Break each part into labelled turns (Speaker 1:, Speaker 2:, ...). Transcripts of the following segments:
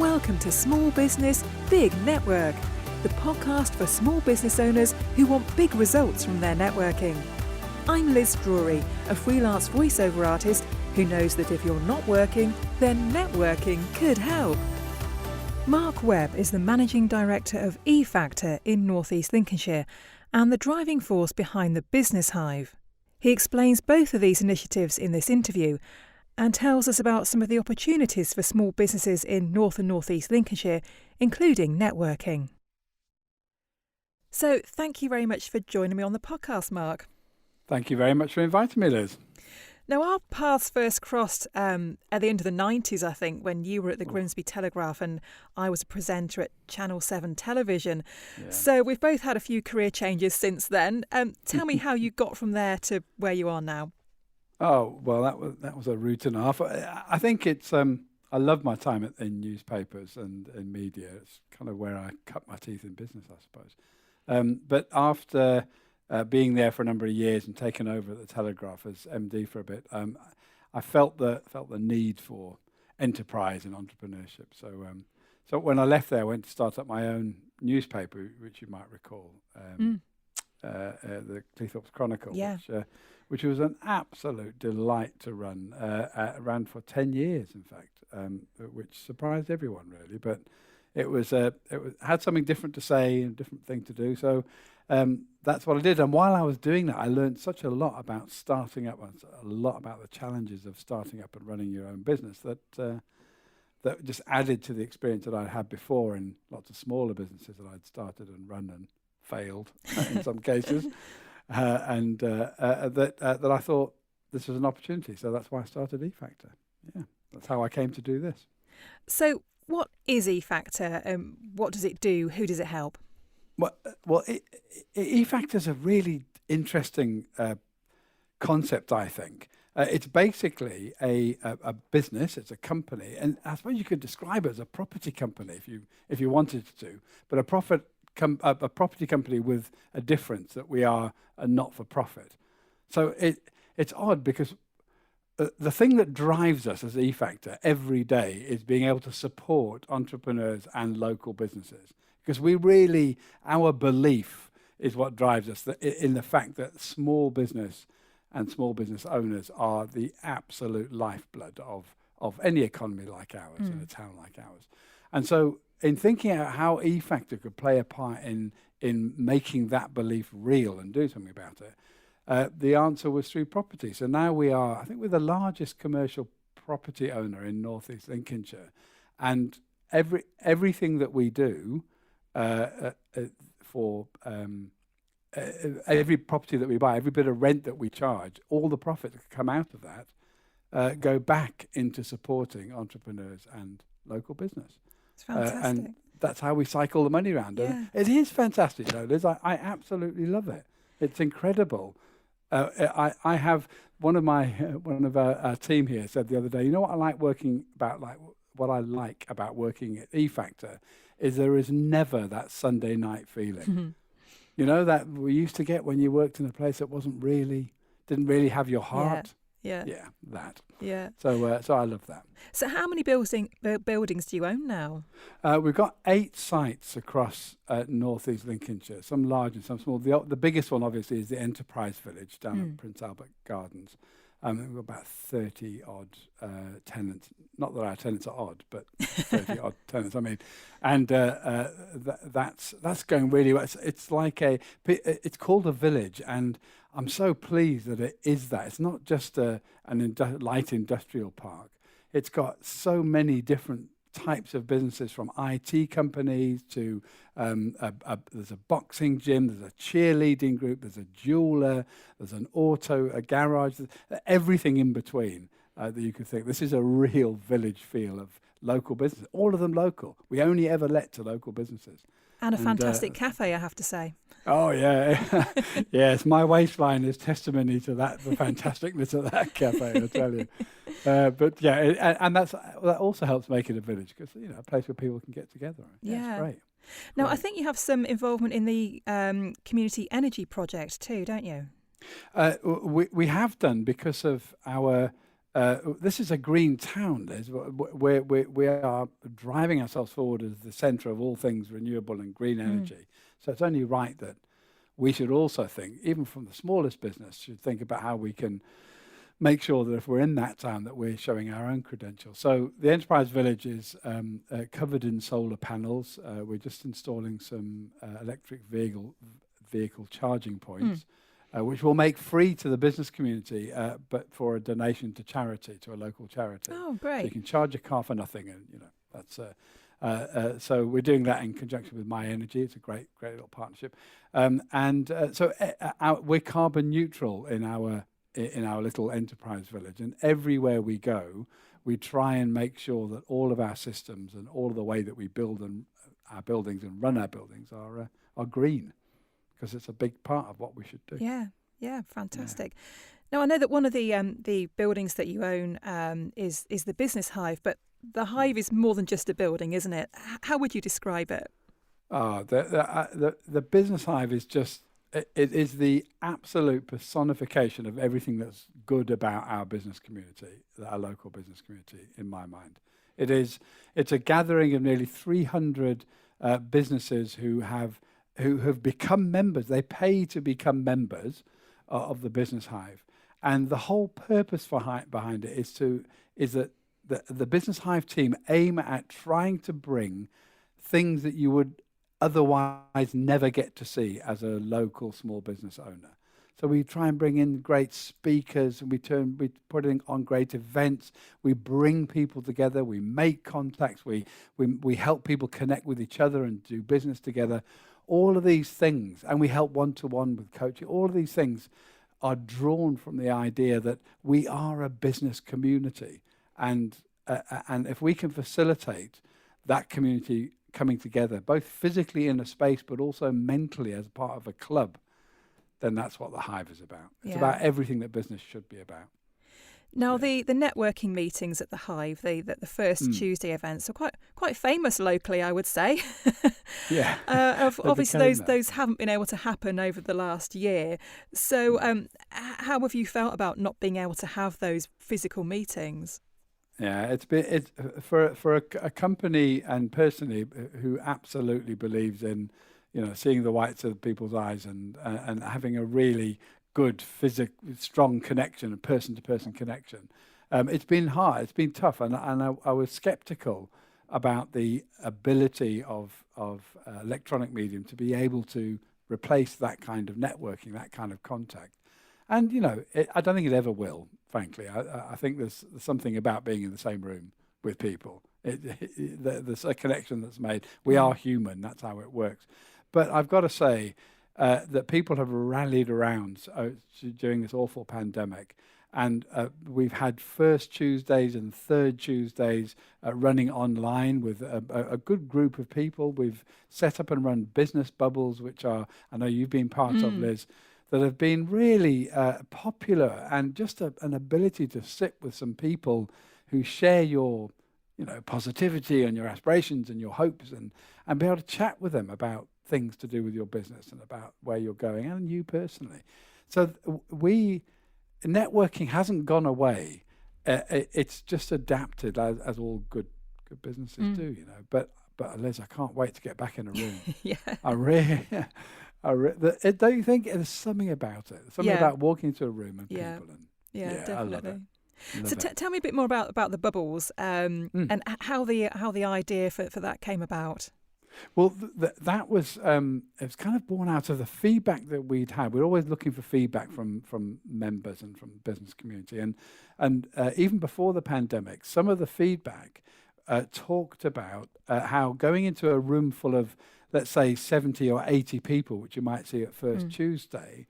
Speaker 1: Welcome to Small Business, Big Network, the podcast for small business owners who want big results from their networking. I'm Liz Drury, a freelance voiceover artist who knows that if you're not working, then networking could help. Mark Webb is the Managing Director of E-Factor in North East Lincolnshire and the driving force behind the Business Hive. He explains both of these initiatives in this interview and tells us about some of the opportunities for small businesses in North and North East Lincolnshire, including networking. So thank you very much for joining me on the podcast, Mark.
Speaker 2: Thank you very much for inviting me, Liz.
Speaker 1: Now, our paths first crossed at the end of the 90s, I think, when you were at the Grimsby Telegraph and I was a presenter at Channel 7 television. Yeah. So we've both had a few career changes since then. Tell me how you got from there to where you are now.
Speaker 2: Oh, well, that was a route and a half. I think it's, I love my time in newspapers and in media. It's kind of where I cut my teeth in business, I suppose. But after being there for a number of years and taken over at the Telegraph as MD for a bit, I felt the need for enterprise and entrepreneurship. So when I left there, I went to start up my own newspaper, which you might recall, the Cleanfeed Chronicle,
Speaker 1: yeah.
Speaker 2: Which was an absolute delight to run. Ran for 10 years, in fact, which surprised everyone really. But it had something different to say and different thing to do. So that's what I did. And while I was doing that, I learned such a lot about starting up, a lot about the challenges of starting up and running your own business that just added to the experience that I'd had before in lots of smaller businesses that I'd started and run and failed in some cases. That I thought this was an opportunity. So that's why I started E-Factor. Yeah, that's how I came to do this.
Speaker 1: So what is E-Factor? What does it do? Who does it help?
Speaker 2: Well, E-Factor is a really interesting concept, I think. It's basically a business. It's a company, and I suppose you could describe it as a property company if you wanted to. But a property company with a difference that we are a not-for-profit. So it's odd because the thing that drives us as E-Factor every day is being able to support entrepreneurs and local businesses. Because our belief is what drives us in the fact that small business and small business owners are the absolute lifeblood of any economy like ours, in a town like ours. And so in thinking about how E-Factor could play a part in making that belief real and do something about it, the answer was through property. So now I think we're the largest commercial property owner in North East Lincolnshire. And everything that we do for every property that we buy, every bit of rent that we charge, all the profits that come out of that go back into supporting entrepreneurs and local business.
Speaker 1: It's fantastic.
Speaker 2: And that's how we cycle the money around.
Speaker 1: Yeah.
Speaker 2: It is fantastic, though, Liz. I absolutely love it. It's incredible. I have one of our team here said the other day, you know what I like what I like about working at E-Factor is there is never that Sunday night feeling. Mm-hmm. You know, that we used to get when you worked in a place that didn't really have your heart.
Speaker 1: Yeah.
Speaker 2: Yeah, that.
Speaker 1: Yeah.
Speaker 2: So I love that.
Speaker 1: So how many buildings do you own now?
Speaker 2: We've got 8 sites across North East Lincolnshire, some large and some small. The biggest one, obviously, is the Enterprise Village down at Prince Albert Gardens. We've got about 30-odd tenants. Not that our tenants are odd, but 30-odd tenants, I mean. And that's going really well. It's like it's called a village, and I'm so pleased that it is that. It's not just a light industrial park. It's got so many different types of businesses, from IT companies to there's a boxing gym, there's a cheerleading group, there's a jeweler, there's a garage, everything in between that you could think. This is a real village feel of local business. All of them local. We only ever let to local businesses.
Speaker 1: And a fantastic cafe, I have to say.
Speaker 2: Oh, yeah. Yes, my waistline is testimony to the fantasticness of that cafe, I tell you. But yeah, and that also helps make it a village, because, a place where people can get together. Yeah. It's great.
Speaker 1: Now, I think you have some involvement in the community energy project too, don't you?
Speaker 2: We have done, because of our this is a green town, Liz. We are driving ourselves forward as the centre of all things renewable and green energy. So it's only right that we should also think, even from the smallest business, should think about how we can make sure that if we're in that town that we're showing our own credentials. So the Enterprise Village is covered in solar panels. We're just installing some electric vehicle charging points, which we'll make free to the business community, but for a donation to charity, to a local charity.
Speaker 1: Oh, great.
Speaker 2: So you can charge your car for nothing, and that's so we're doing that in conjunction with My Energy. It's a great little partnership, so we're carbon neutral in our little enterprise village, and everywhere we go, we try and make sure that all of our systems and all of the way that we build our buildings and run our buildings are green, because it's a big part of what we should do.
Speaker 1: Yeah, fantastic. Yeah. Now, I know that one of the buildings that you own is the Business Hive, but the Hive is more than just a building, isn't it? How would you describe it?
Speaker 2: The Business Hive is just, it is the absolute personification of everything that's good about our business community, our local business community, in my mind. It's a gathering of nearly 300 businesses who have become members. They pay to become members of the Business Hive, and the whole purpose behind it is that the Business Hive team aim at trying to bring things that you would otherwise never get to see as a local small business owner. So we try and bring in great speakers, and we put on great events. We bring people together. We make contacts. We help people connect with each other and do business together. All of these things, and we help one-to-one with coaching. All of these things are drawn from the idea that we are a business community, and if we can facilitate that community coming together, both physically in a space, but also mentally as part of a club, then that's what the Hive is about. It's about everything that business should be about.
Speaker 1: Now, the networking meetings at the Hive, the first Tuesday events, are quite famous locally, I would say.
Speaker 2: Yeah.
Speaker 1: Obviously, those haven't been able to happen over the last year. So how have you felt about not being able to have those physical meetings?
Speaker 2: Yeah, it's for a company, and personally, who absolutely believes in, seeing the whites of people's eyes and having a really good strong connection, a person-to-person connection. It's been hard. It's been tough, and I was skeptical about the ability of electronic medium to be able to replace that kind of networking, that kind of contact. And I don't think it ever will. Frankly, I think there's something about being in the same room with people. There's a connection that's made. We are human. That's how it works. But I've got to say that people have rallied around during this awful pandemic. And we've had first Tuesdays and third Tuesdays running online with a good group of people. We've set up and run business bubbles, which I know you've been part of, Liz, that have been really popular, and just an ability to sit with some people who share your positivity and your aspirations and your hopes, and be able to chat with them about things to do with your business and about where you're going and you personally. So networking hasn't gone away. It's just adapted as all good businesses do, But Liz, I can't wait to get back in a room.
Speaker 1: Yeah.
Speaker 2: Don't you think there's something about it? Something about walking into a room and people.
Speaker 1: Definitely.
Speaker 2: I love it.
Speaker 1: So tell me a bit more about the bubbles and how the idea for that came about.
Speaker 2: Well, that was it was kind of born out of the feedback that we'd had. We're always looking for feedback from members and from the business community, and even before the pandemic, some of the feedback talked about how going into a room full of, let's say, 70 or 80 people, which you might see at first Tuesday,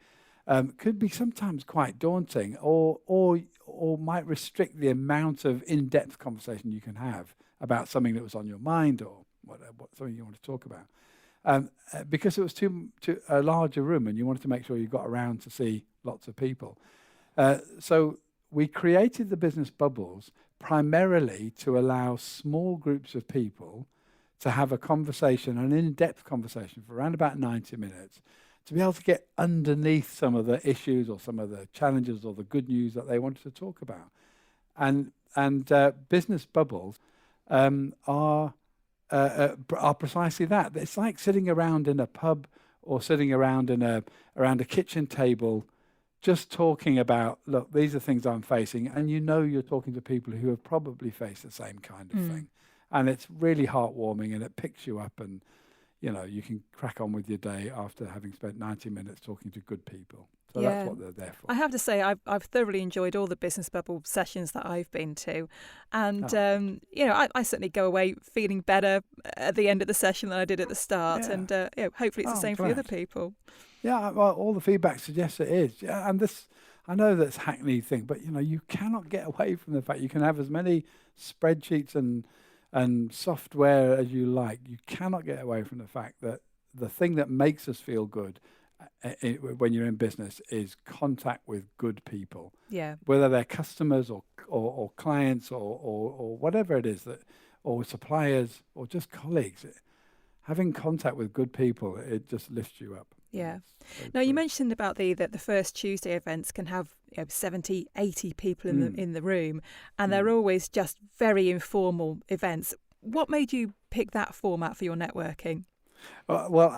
Speaker 2: could be sometimes quite daunting, or might restrict the amount of in-depth conversation you can have about something that was on your mind, or something you want to talk about, because it was too a larger room, and you wanted to make sure you got around to see lots of people. So we created the business bubbles primarily to allow small groups of people to have a conversation, an in-depth conversation for around about 90 minutes, to be able to get underneath some of the issues or some of the challenges or the good news that they wanted to talk about. And business bubbles are precisely that. It's like sitting around in a pub or sitting around around a kitchen table, just talking about, look, these are things I'm facing, and you're talking to people who have probably faced the same kind of thing, and it's really heartwarming, and it picks you up, and you can crack on with your day after having spent 90 minutes talking to good people. So that's what they're there for.
Speaker 1: I have to say, I've thoroughly enjoyed all the business bubble sessions that I've been to, and I certainly go away feeling better at the end of the session than I did at the start, and hopefully it's the same for the other people.
Speaker 2: Yeah, well, all the feedback suggests it is. Yeah, and I know that's a hackneyed thing, but you cannot get away from the fact you can have as many spreadsheets and software as you like. You cannot get away from the fact that the thing that makes us feel good when you're in business is contact with good people. Yeah. Whether they're customers or clients or whatever it is, or suppliers or just colleagues. Having contact with good people, it just lifts you up.
Speaker 1: Yeah. Now, you mentioned about the First Tuesday events can have 70, 80 people in the room, and they're always just very informal events. What made you pick that format for your networking?
Speaker 2: Well,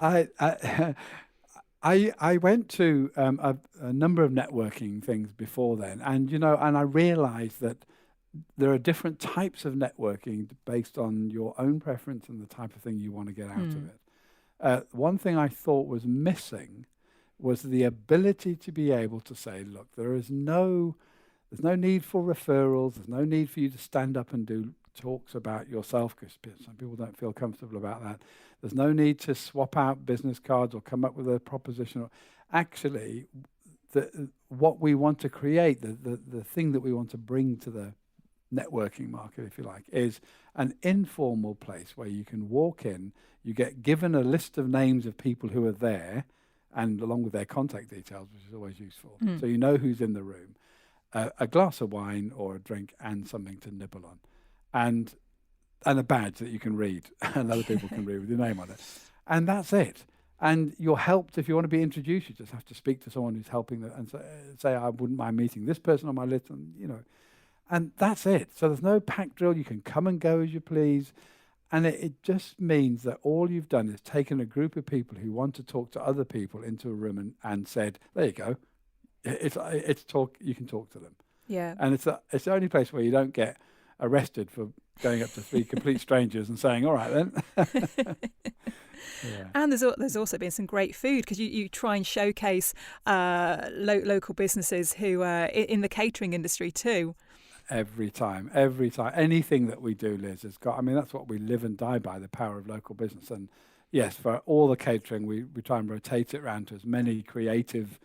Speaker 2: I went to a number of networking things before then, and I realised that there are different types of networking based on your own preference and the type of thing you want to get out of it. One thing I thought was missing was the ability to be able to say, look, there's no need for referrals. There's no need for you to stand up and do talks about yourself, because some people don't feel comfortable about that. There's no need to swap out business cards or come up with a proposition. Actually, what we want to create, the thing that we want to bring to the networking market, if you like, is an informal place where you can walk in, you get given a list of names of people who are there, and along with their contact details, which is always useful. So you know who's in the room, a glass of wine or a drink and something to nibble on, and a badge that you can read and other people can read with your name on it. And that's it. And you're helped if you want to be introduced. You just have to speak to someone who's helping and say, I wouldn't mind meeting this person on my list, and that's it. So there's no pack drill. You can come and go as you please. And it just means that all you've done is taken a group of people who want to talk to other people into a room and said, there you go. It's talk. You can talk to them. Yeah. And it's the only place where you don't get arrested for going up to three complete strangers and saying, all right then. Yeah. And there's also been some great food, because you try and showcase local businesses who are in the catering industry too. Every time. Anything that we do, Liz, has got, that's what we live and die by, the power of local business. And yes, for all the catering, we try and rotate it around to as many creative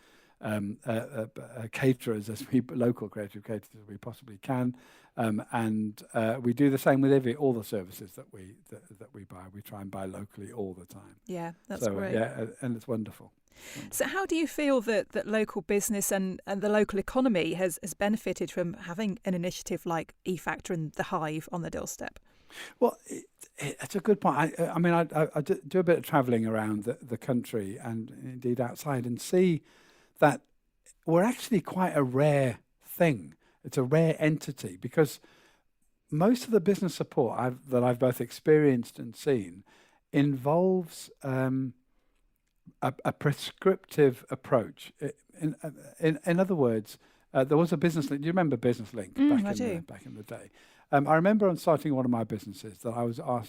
Speaker 2: caterers local creative caterers as we possibly can. And we do the same with all the services that we buy. We try and buy locally all the time. Yeah, that's great. Yeah, and it's wonderful. So how do you feel that local business and the local economy has benefited from having an initiative like E-Factor and the Hive on the doorstep? Well, it's a good point. I do a bit of travelling around the country and indeed outside, and see that we're actually quite a rare thing. It's a rare entity, because most of the business support that I've both experienced and seen involves a prescriptive approach. In other words, there was a Business Link. Do you remember Business Link back in the day? I remember on starting one of my businesses that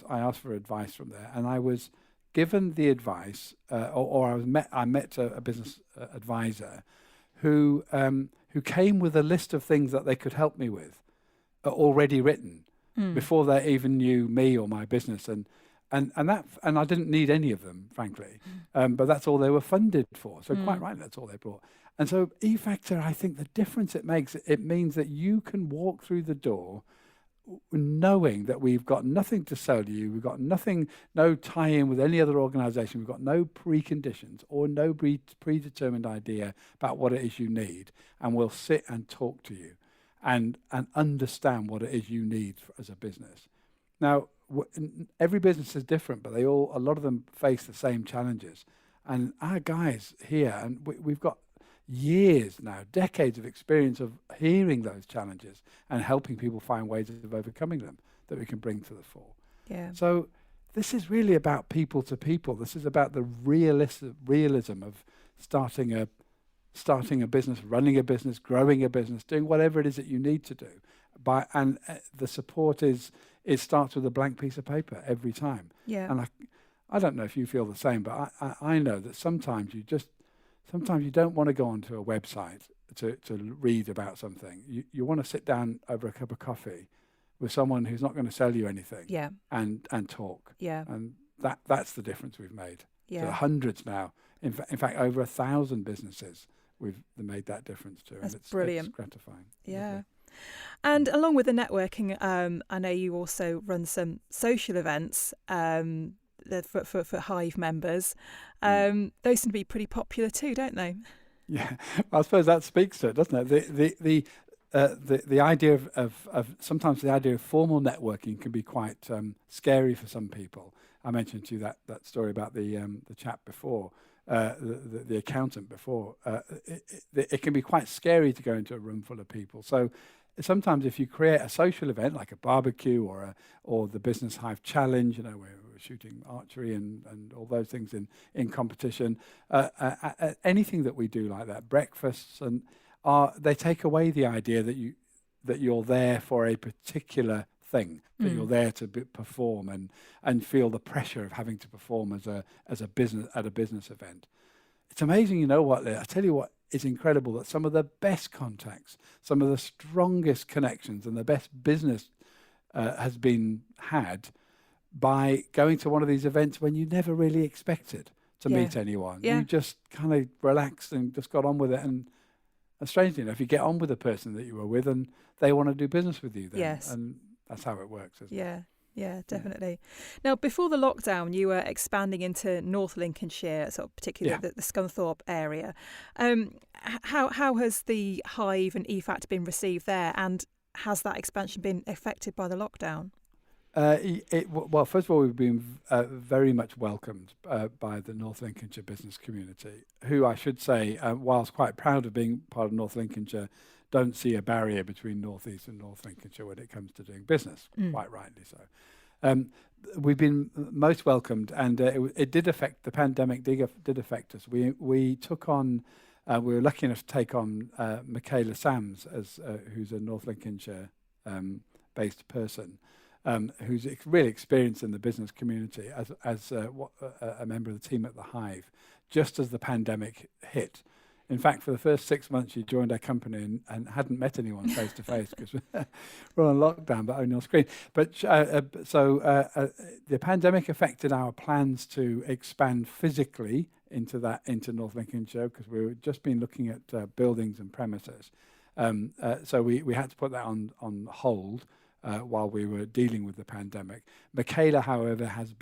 Speaker 2: I asked for advice from there, and I was given the advice, I met a business advisor who came with a list of things that they could help me with, already written before they even knew me or my business, and I didn't need any of them, frankly, but that's all they were funded for. So quite right, that's all they brought. And so E-Factor, I think the difference it makes, it means that you can walk through the door knowing that we've got nothing to sell you, we've got no tie-in with any other organisation, we've got no preconditions or no predetermined idea about what it is you need, and we'll sit and talk to you and understand what it is you need as a business. Now, every business is different, but a lot of them face the same challenges. And our guys here, and we've got, years now, decades of experience of hearing those challenges and helping people find ways of overcoming them that we can bring to the fore.
Speaker 1: Yeah.
Speaker 2: So this is really about people to people. This is about the realism of starting a business, running a business, growing a business, doing whatever it is that you need to do. The support it starts with a blank piece of paper every time.
Speaker 1: Yeah.
Speaker 2: And I don't know if you feel the same, but I know that sometimes you don't want to go onto a website to read about something. You want to sit down over a cup of coffee with someone who's not going to sell you anything.
Speaker 1: Yeah.
Speaker 2: And talk.
Speaker 1: Yeah.
Speaker 2: And that's the difference we've made.
Speaker 1: Yeah.
Speaker 2: So hundreds now. In fact, over 1,000 businesses we've made that difference to.
Speaker 1: That's
Speaker 2: and it's
Speaker 1: brilliant.
Speaker 2: It's gratifying.
Speaker 1: Yeah.
Speaker 2: Lovely.
Speaker 1: And along with the networking, I know you also run some social events for Hive members. Those seem to be pretty popular too, don't they?
Speaker 2: Yeah, I suppose that speaks to it, doesn't it? The idea of sometimes the idea of formal networking can be quite scary for some people. I mentioned to you that story about the chap before, the accountant before. It can be quite scary to go into a room full of people. So sometimes if you create a social event like a barbecue or the Business Hive challenge, where we're shooting archery and all those things in competition, anything that we do like that, breakfasts, and they take away the idea that you're there for a particular thing, that you're there to perform and feel the pressure of having to perform as a business at a business event. It's amazing, what, I tell you what, it's incredible that some of the best contacts, some of the strongest connections and the best business has been had by going to one of these events when you never really expected to meet anyone.
Speaker 1: Yeah.
Speaker 2: You just kind of relaxed and just got on with it. And strangely enough, you get on with the person that you were with and they want to do business with you then.
Speaker 1: Yes.
Speaker 2: And that's how it works, isn't it?
Speaker 1: Yeah, definitely. Now, before the lockdown, you were expanding into North Lincolnshire, sort of particularly the Scunthorpe area. How has the Hive and E-Factor been received there, and has that expansion been affected by the lockdown?
Speaker 2: Well, first of all, we've been very much welcomed by the North Lincolnshire business community, who I should say, whilst quite proud of being part of North Lincolnshire, don't see a barrier between North East and North Lincolnshire when it comes to doing business, quite rightly so. We've been most welcomed, and it did affect, the pandemic did affect us. We took on, we were lucky enough to take on Michaela Sams, who's a North Lincolnshire based person, who's really experienced in the business community as a member of the team at the Hive, just as the pandemic hit. In fact, for the first 6 months, she joined our company and hadn't met anyone face to face because we're on lockdown, but only on screen. But the pandemic affected our plans to expand physically into North Lincolnshire, because we were just been looking at buildings and premises. So we had to put that on hold while we were dealing with the pandemic. Michaela, however, has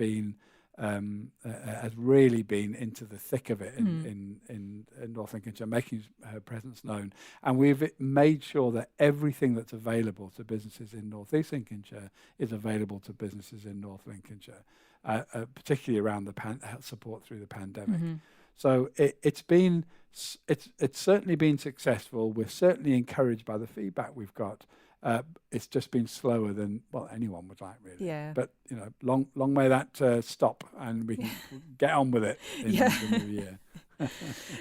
Speaker 2: really been into the thick of it in North Lincolnshire, making her presence known. And we've made sure that everything that's available to businesses in North East Lincolnshire is available to businesses in North Lincolnshire, particularly around the support through the pandemic. So it's certainly been successful. We're certainly encouraged by the feedback we've got. It's just been slower than anyone would like, really.
Speaker 1: Yeah.
Speaker 2: But long may that stop, and we can get on with it in the new year.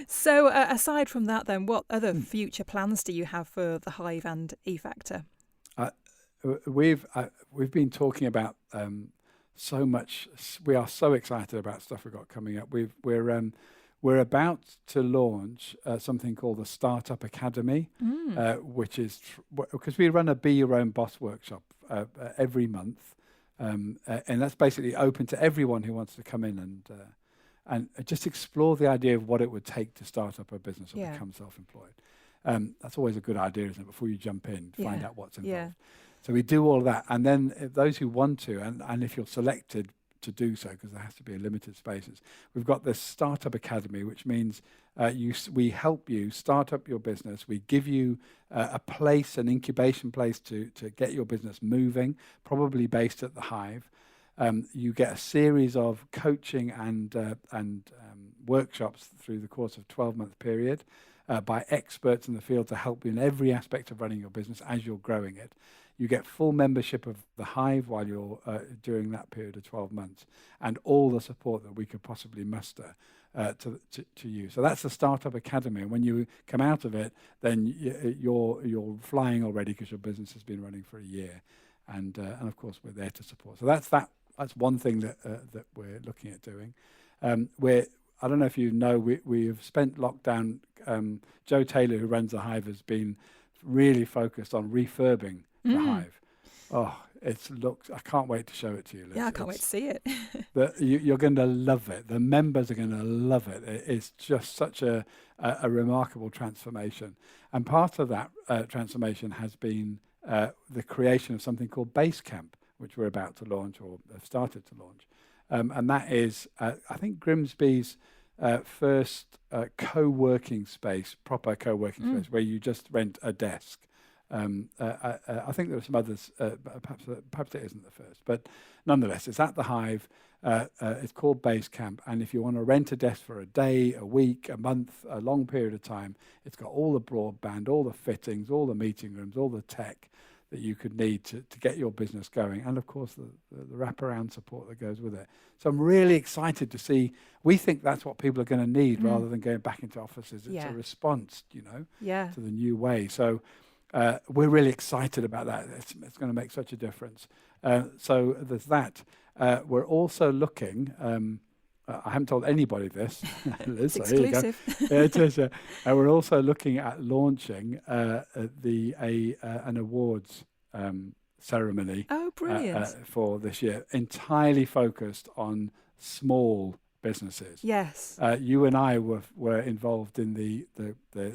Speaker 1: So, aside from that, then, what other future plans do you have for the Hive and E-Factor?
Speaker 2: We've been talking about so much. We are so excited about stuff we've got coming up. We're about to launch something called the Startup Academy, which is because we run a Be Your Own Boss workshop every month, and that's basically open to everyone who wants to come in and just explore the idea of what it would take to start up a business or become self-employed. That's always a good idea, isn't it? Before you jump in, find out what's involved. Yeah. So we do all of that, and then those who want to, and if you're selected to do so, because there has to be limited spaces, we've got this Startup Academy, which means we help you start up your business. We give you a place, an incubation place to get your business moving, probably based at the Hive. You get a series of coaching and workshops through the course of a 12-month period. by experts in the field to help you in every aspect of running your business as you're growing it. You get full membership of the Hive while you're during that period of 12 months, and all the support that we could possibly muster to you. So that's the Startup Academy. And when you come out of it, then you're flying already because your business has been running for a year, and of course we're there to support. So that's one thing that we're looking at doing. I don't know if you know, we have spent lockdown. Joe Taylor, who runs the Hive, has been really focused on refurbing the Hive. Oh, I can't wait to show it to you, Liz.
Speaker 3: Yeah, I can't wait to see it.
Speaker 2: You're going to love it. The members are going to love it. It's just such a remarkable transformation. And part of that transformation has been the creation of something called Basecamp, which we're about to launch or have started to launch. And that is, I think, Grimsby's first co-working space, proper co-working space, where you just rent a desk. I think there are some others, perhaps it isn't the first, but nonetheless, it's at the Hive. It's called Basecamp, and if you want to rent a desk for a day, a week, a month, a long period of time, it's got all the broadband, all the fittings, all the meeting rooms, all the tech that you could need to get your business going, and of course the wraparound support that goes with it. So I'm really excited to see. We think that's what people are going to need rather than going back into offices. It's a response, to the new way. So we're really excited about that. It's going to make such a difference. So there's that. We're also looking. I haven't told anybody this, Liz.
Speaker 3: It's
Speaker 2: so
Speaker 3: exclusive.
Speaker 2: Yeah, it is. We're also looking at launching an awards ceremony.
Speaker 3: Oh, brilliant!
Speaker 2: For this year, entirely focused on small businesses.
Speaker 3: Yes.
Speaker 2: You and I were involved in the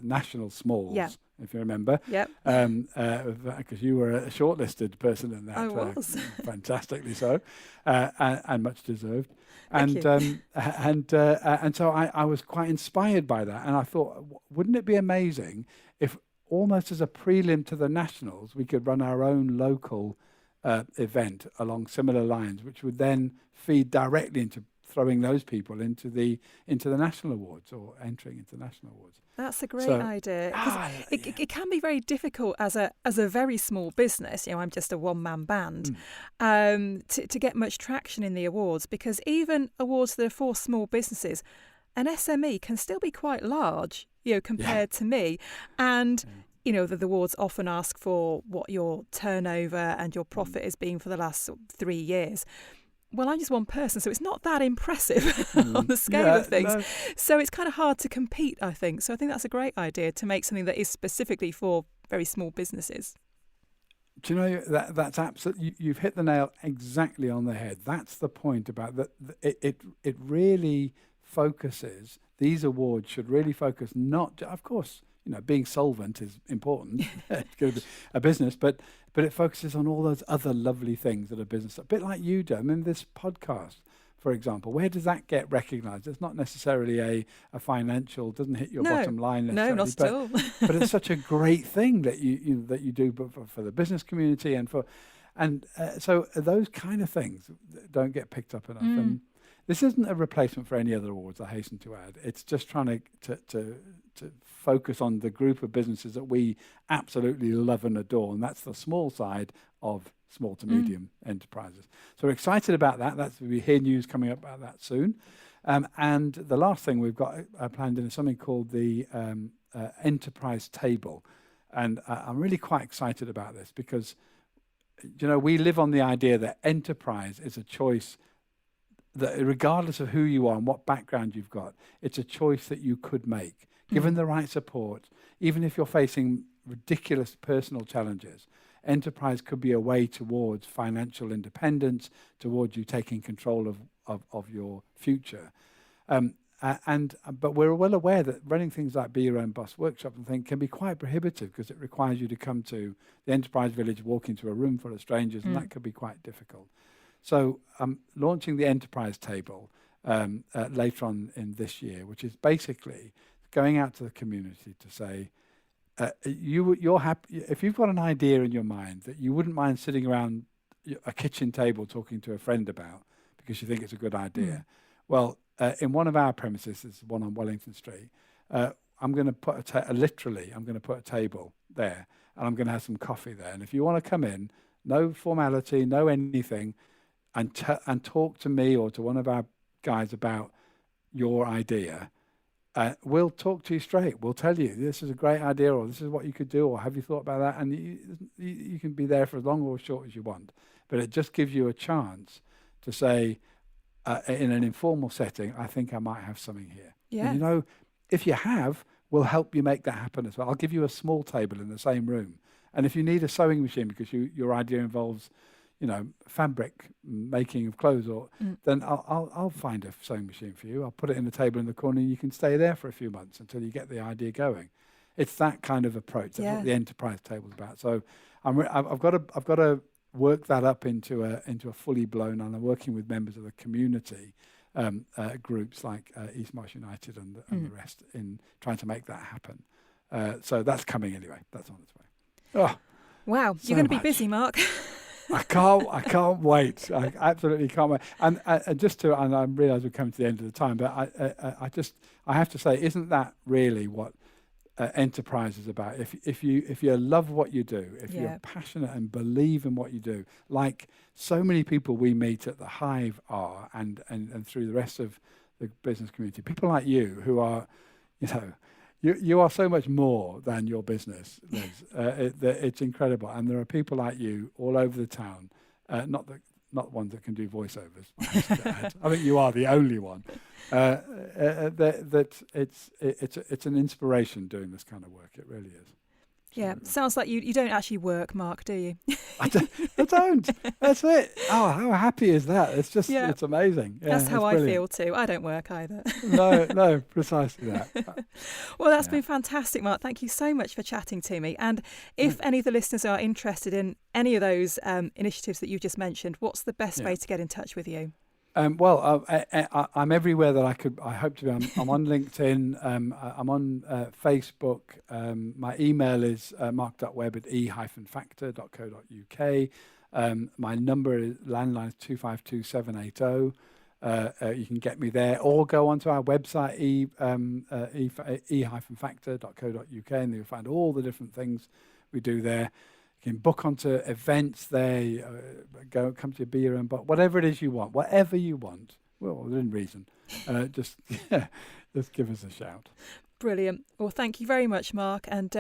Speaker 2: national smalls.
Speaker 3: Yeah.
Speaker 2: If you remember.
Speaker 3: Yep.
Speaker 2: Because you were a shortlisted person in that.
Speaker 3: I was.
Speaker 2: Fantastically so, and much deserved. And so I was quite inspired by that, and I thought, wouldn't it be amazing if, almost as a prelim to the nationals, we could run our own local event along similar lines, which would then feed directly into throwing those people into the national awards or entering into national awards.
Speaker 3: That's a great idea. It can be very difficult as a very small business. I'm just a one-man band, to get much traction in the awards, because even awards that are for small businesses, an SME can still be quite large, compared to me. And the awards often ask for what your turnover and your profit has been for the last 3 years. Well, I'm just one person, so it's not that impressive on the scale of things. No. So it's kind of hard to compete, I think. So I think that's a great idea, to make something that is specifically for very small businesses.
Speaker 2: Do you know, that's absolutely, you've hit the nail exactly on the head. That's the point about that. It really focuses, these awards should really focus not, of course, being solvent is important. It's going to be a business, but it focuses on all those other lovely things that a business, a bit like you do. I mean, this podcast, for example, where does that get recognised? It's not necessarily a financial, doesn't hit your bottom line necessarily.
Speaker 3: No, not at all.
Speaker 2: But it's such a great thing that you do for the business community so those kind of things don't get picked up enough. And this isn't a replacement for any other awards, I hasten to add. It's just trying to focus on the group of businesses that we absolutely love and adore, and that's the small side of small to medium enterprises. So we're excited about that. We hear news coming up about that soon. And the last thing we've got planned in is something called the Enterprise Table. And I'm really quite excited about this because, we live on the idea that enterprise is a choice that, regardless of who you are and what background you've got, it's a choice that you could make. Given the right support, even if you're facing ridiculous personal challenges, enterprise could be a way towards financial independence, towards you taking control of your future. But we're well aware that running things like Be Your Own Boss workshop and things can be quite prohibitive because it requires you to come to the enterprise village, walk into a room full of strangers, and that could be quite difficult. So I'm launching the Enterprise Table later on in this year, which is basically going out to the community to say, you're happy if you've got an idea in your mind that you wouldn't mind sitting around a kitchen table talking to a friend about because you think it's a good idea. Well, in one of our premises, this is one on Wellington Street, I'm going to put literally, I'm going to put a table there, and I'm going to have some coffee there. And if you want to come in, no formality, no anything, and talk to me or to one of our guys about your idea, we'll talk to you straight. We'll tell you this is a great idea, or this is what you could do, or have you thought about that? And you can be there for as long or as short as you want. But it just gives you a chance to say, in an informal setting, I think I might have something here.
Speaker 3: Yeah.
Speaker 2: And, if you have, we'll help you make that happen as well. I'll give you a small table in the same room. And if you need a sewing machine because your idea involves, fabric making of clothes, then I'll find a sewing machine for you. I'll put it in the table in the corner, and you can stay there for a few months until you get the idea going. It's that kind of approach. That's what the enterprise table's about. So I've got to work that up into a fully blown, and I'm working with members of the community groups like East Marsh United and the rest in trying to make that happen. So that's coming anyway. That's on its way. Oh,
Speaker 3: wow,
Speaker 2: so
Speaker 3: you're going to be
Speaker 2: much.
Speaker 3: busy, Mark.
Speaker 2: I can't wait. I absolutely can't wait. And I realise we're coming to the end of the time, but I have to say, isn't that really what enterprise is about? If you love what you do, if you're passionate and believe in what you do, like so many people we meet at the Hive are, and through the rest of the business community, people like you who are, you are so much more than your business, Liz. It's incredible, and there are people like you all over the town. Not ones that can do voiceovers. I think you are the only one. That it's an inspiration doing this kind of work. It really is.
Speaker 3: Yeah, sounds like you don't actually work, Mark, do you?
Speaker 2: I don't. That's it. Oh, how happy is that? It's just, it's amazing. Yeah,
Speaker 3: that's how I
Speaker 2: brilliant.
Speaker 3: feel too. I don't work either.
Speaker 2: No, precisely that.
Speaker 3: Well, that's been fantastic, Mark. Thank you so much for chatting to me. And if any of the listeners are interested in any of those initiatives that you just mentioned, what's the best way to get in touch with you?
Speaker 2: Well, I'm everywhere that I hope to be. I'm on LinkedIn. I'm on Facebook. My email is mark.webb@e-factor.co.uk. My number is landline is 252780. You can get me there, or go onto our website e-factor.co.uk, and you'll find all the different things we do there. You can book onto events there, come to your beer and but whatever it is you want, whatever you want, well, within reason, just give us a shout.
Speaker 3: Brilliant. Well, thank you very much, Mark, and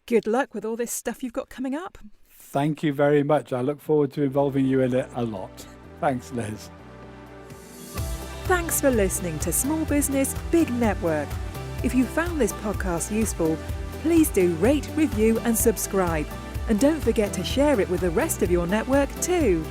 Speaker 3: good luck with all this stuff you've got coming up.
Speaker 2: Thank you very much. I look forward to involving you in it a lot. Thanks, Liz.
Speaker 1: Thanks for listening to Small Business, Big Network. If you found this podcast useful, please do rate, review and subscribe. And don't forget to share it with the rest of your network too.